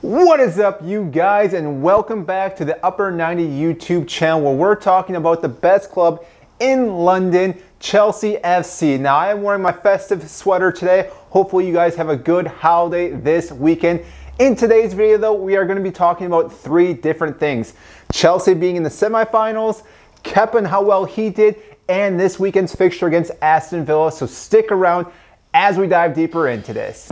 What is up, you guys, and welcome back to the Upper 90 YouTube channel where we're talking about the best club in London, Chelsea FC. Now, I am wearing my festive sweater today. Hopefully you guys have a good holiday this weekend. In today's video though, we are going to be talking about three different things. Chelsea being in the semifinals, Kepa and how well he did, and this weekend's fixture against Aston Villa. So stick around as we dive deeper into this.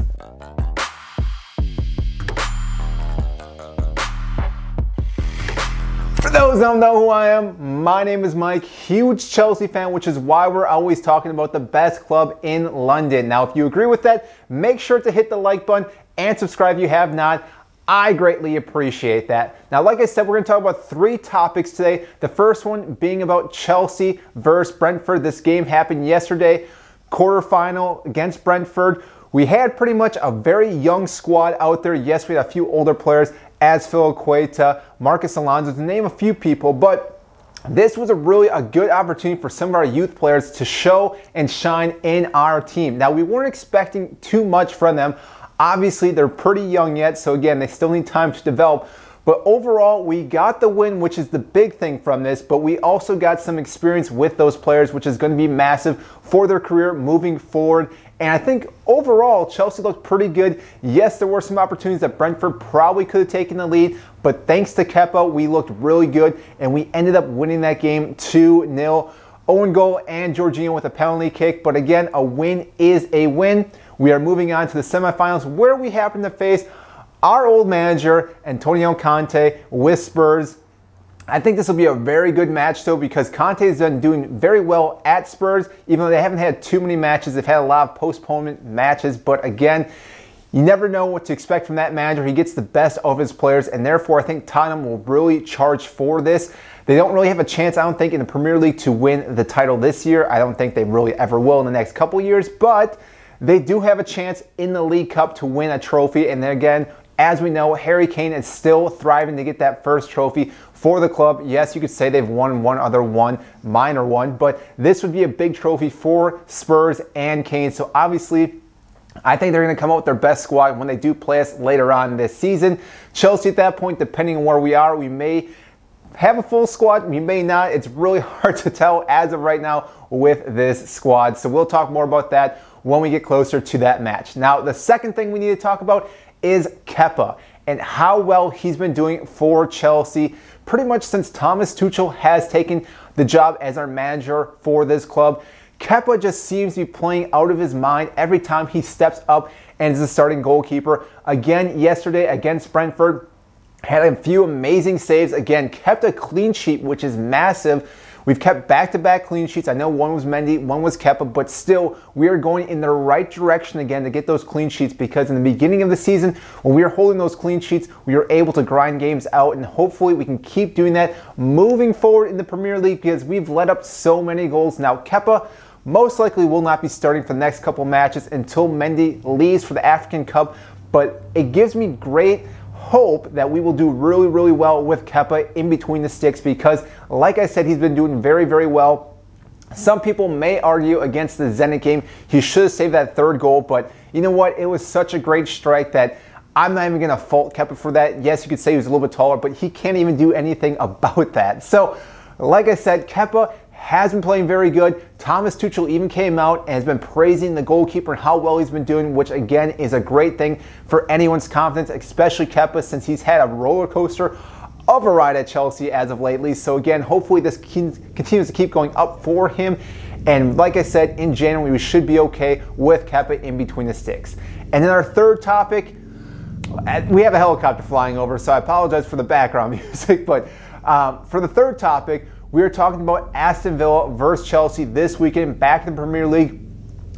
For those who don't know who I am, my name is Mike, huge Chelsea fan, which is why we're always talking about the best club in London. Now, if you agree with that, make sure to hit the like button and subscribe if you have not. I greatly appreciate that. Now, like I said, we're going to talk about three topics today. The first one being about Chelsea versus Brentford. This game happened yesterday, quarterfinal against Brentford. We had pretty much a very young squad out there. Yes, we had a few older players, as Kepa, Marcus Alonso, to name a few people, but this was really a good opportunity for some of our youth players to show and shine in our team. Now, we weren't expecting too much from them. Obviously, they're pretty young yet, so again, they still need time to develop. But overall, we got the win, which is the big thing from this, but we also got some experience with those players, which is going to be massive for their career moving forward. And I think overall, Chelsea looked pretty good. Yes, there were some opportunities that Brentford probably could have taken the lead, but thanks to Kepa, we looked really good, and we ended up winning that game 2-0. Own goal and Jorginho with a penalty kick, but again, a win is a win. We are moving on to the semifinals, where we happen to face our old manager, Antonio Conte, with Spurs. I think this will be a very good match though, because Conte has been doing very well at Spurs, even though they haven't had too many matches. They've had a lot of postponement matches, but again, you never know what to expect from that manager. He gets the best of his players, and therefore I think Tottenham will really charge for this. They don't really have a chance, I don't think, in the Premier League to win the title this year. I don't think they really ever will in the next couple years, but they do have a chance in the League Cup to win a trophy. And then again, as we know, Harry Kane is still thriving to get that first trophy for the club. Yes, you could say they've won one other one, minor one, but this would be a big trophy for Spurs and Kane. So obviously, I think they're going to come out with their best squad when they do play us later on this season. Chelsea at that point, depending on where we are, we may have a full squad, we may not. It's really hard to tell as of right now with this squad. So we'll talk more about that when we get closer to that match. Now, the second thing we need to talk about is Kepa and how well he's been doing for Chelsea pretty much since Thomas Tuchel has taken the job as our manager for this club. Kepa just seems to be playing out of his mind every time he steps up and is the starting goalkeeper. Again, yesterday against Brentford, had a few amazing saves. Again, kept a clean sheet, which is massive. We've kept back-to-back clean sheets. I know one was Mendy, one was Kepa, but still, we are going in the right direction again to get those clean sheets, because in the beginning of the season, when we were holding those clean sheets, we were able to grind games out, and hopefully we can keep doing that moving forward in the Premier League, because we've let up so many goals. Now, Kepa most likely will not be starting for the next couple matches until Mendy leaves for the African Cup, but it gives me great hope that we will do really, really well with Kepa in between the sticks, because like I said, he's been doing very, very well. Some people may argue against the Zenit game, he should have saved that third goal, but you know what? It was such a great strike that I'm not even going to fault Kepa for that. Yes, you could say he was a little bit taller, but he can't even do anything about that. So, like I said, Kepa has been playing very good. Thomas Tuchel even came out and has been praising the goalkeeper and how well he's been doing, which again is a great thing for anyone's confidence, especially Kepa, since he's had a roller coaster of a ride at Chelsea as of lately. So again, hopefully this continues to keep going up for him. And like I said, in January, we should be okay with Kepa in between the sticks. And then our third topic, we have a helicopter flying over, so I apologize for the background music. But for the third topic, we are talking about Aston Villa versus Chelsea this weekend, back in the Premier League.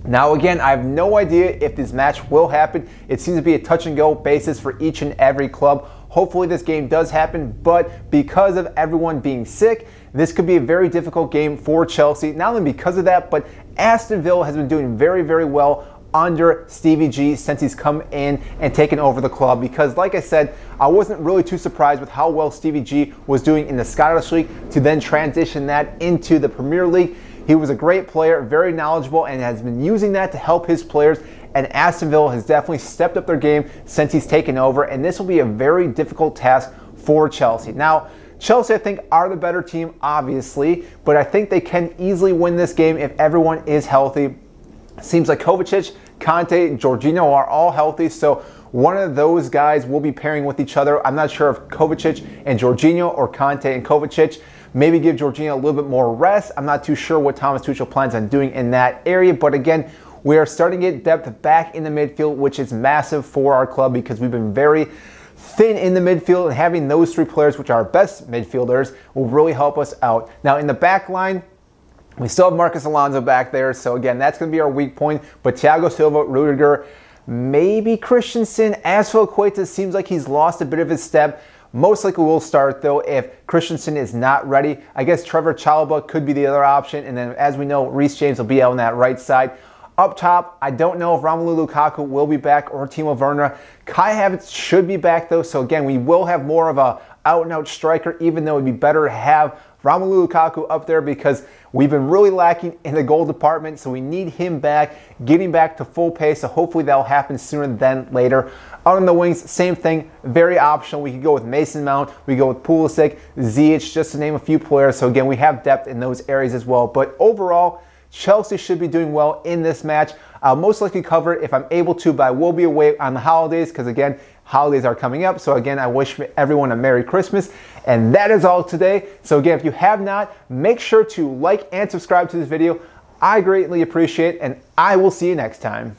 Now again, I have no idea if this match will happen. It seems to be a touch and go basis for each and every club. Hopefully this game does happen, but because of everyone being sick, this could be a very difficult game for Chelsea. Not only because of that, but Aston Villa has been doing very, very well under Stevie G since he's come in and taken over the club, because like I said, I wasn't really too surprised with how well Stevie G was doing in the Scottish League to then transition that into the Premier League. He was a great player, very knowledgeable, and has been using that to help his players and Aston Villa has definitely stepped up their game since he's taken over, and this will be a very difficult task for Chelsea. Now, Chelsea, I think, are the better team, obviously, but I think they can easily win this game if everyone is healthy. Seems like Kovacic, Kante, and Jorginho are all healthy, so one of those guys will be pairing with each other. I'm not sure if Kovacic and Jorginho or Kante and Kovacic. Maybe give Jorginho a little bit more rest. I'm not too sure what Thomas Tuchel plans on doing in that area, but again, we are starting to get depth back in the midfield, which is massive for our club because we've been very thin in the midfield, and having those three players, which are our best midfielders, will really help us out. Now, in the back line, we still have Marcus Alonso back there, so again, that's going to be our weak point, but Thiago Silva, Rudiger, maybe Christensen. Azpilicueta seems like he's lost a bit of his step. Most likely will start, though, if Christensen is not ready. I guess Trevor Chalobah could be the other option, and then, as we know, Reece James will be out on that right side. Up top, I don't know if Romelu Lukaku will be back or Timo Werner. Kai Havertz should be back, though, so again, we will have more of a out-and-out striker, even though it would be better to have Romelu Lukaku up there because we've been really lacking in the goal department, so we need him back, getting back to full pace, so hopefully that'll happen sooner than later. Out on the wings, same thing, very optional. We could go with Mason Mount, we go with Pulisic, Ziyech, just to name a few players, so again, we have depth in those areas as well. But overall, Chelsea should be doing well in this match. I'll most likely cover it if I'm able to, but I will be away on the holidays because, again, holidays are coming up. So, again, I wish everyone a Merry Christmas. And that is all today. So, again, if you have not, make sure to like and subscribe to this video. I greatly appreciate it, and I will see you next time.